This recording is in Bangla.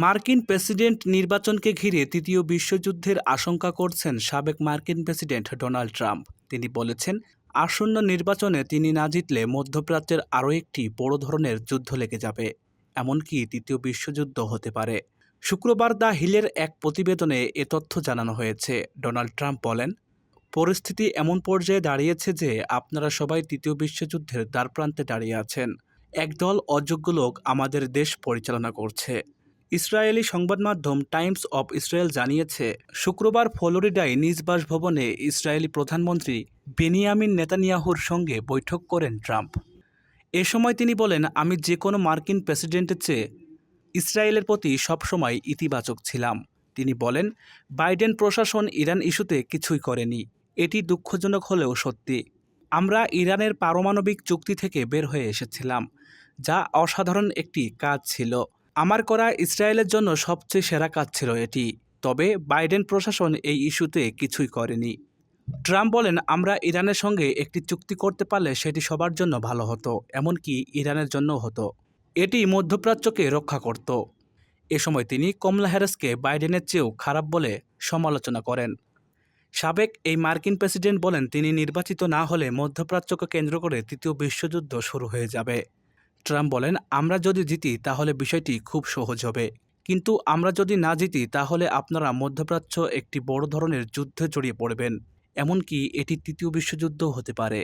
মার্কিন প্রেসিডেন্ট নির্বাচনকে ঘিরে তৃতীয় বিশ্বযুদ্ধের আশঙ্কা করছেন সাবেক মার্কিন প্রেসিডেন্ট ডোনাল্ড ট্রাম্প। তিনি বলেছেন, আসন্ন নির্বাচনে তিনি না জিতলে মধ্যপ্রাচ্যের আরও একটি বড় ধরনের যুদ্ধ লেগে যাবে, এমনকি তৃতীয় বিশ্বযুদ্ধ হতে পারে। শুক্রবার দ্য হিলের এক প্রতিবেদনে এ তথ্য জানানো হয়েছে। ডোনাল্ড ট্রাম্প বলেন, পরিস্থিতি এমন পর্যায়ে দাঁড়িয়েছে যে আপনারা সবাই তৃতীয় বিশ্বযুদ্ধের দ্বারপ্রান্তে দাঁড়িয়ে আছেন। একদল অযোগ্য লোক আমাদের দেশ পরিচালনা করছে। ইসরায়েলি সংবাদ মাধ্যম টাইমস অব ইসরায়েল জানিয়েছে, শুক্রবার ফ্লোরিডায় নিজ বাসভবনে ইসরায়েলি প্রধানমন্ত্রী বেনিয়ামিন নেতানিয়াহুর সঙ্গে বৈঠক করেন ট্রাম্প। এ সময় তিনি বলেন, আমি যে কোনো মার্কিন প্রেসিডেন্টের চেয়ে ইসরায়েলের প্রতি সবসময় ইতিবাচক ছিলাম। তিনি বলেন, বাইডেন প্রশাসন ইরান ইস্যুতে কিছুই করেনি। এটি দুঃখজনক হলেও সত্যি। আমরা ইরানের পারমাণবিক চুক্তি থেকে বের হয়ে এসেছিলাম, যা অসাধারণ একটি কাজ ছিল। আমার করা ইসরায়েলের জন্য সবচেয়ে সেরা কাজ ছিল এটি। তবে বাইডেন প্রশাসন এই ইস্যুতে কিছুই করেনি। ট্রাম্প বলেন, আমরা ইরানের সঙ্গে একটি চুক্তি করতে পারলে সেটি সবার জন্য ভালো হতো, এমনকি ইরানের জন্যও হতো। এটি মধ্যপ্রাচ্যকে রক্ষা করত। এ সময় তিনি কমলা হ্যারিসকে বাইডেনের চেয়েও খারাপ বলে সমালোচনা করেন। সাবেক এই মার্কিন প্রেসিডেন্ট বলেন, তিনি নির্বাচিত না হলে মধ্যপ্রাচ্যকে কেন্দ্র করে তৃতীয় বিশ্বযুদ্ধ শুরু হয়ে যাবে। ট্রাম্প বলেন, আমরা যদি জিতি তাহলে বিষয়টি খুব সহজ হবে, কিন্তু আমরা যদি না জিতি তাহলে আপনারা মধ্যপ্রাচ্য একটি বড় ধরনের যুদ্ধে জড়িয়ে পড়বেন, এমনকি এটি তৃতীয় বিশ্বযুদ্ধ হতে পারে।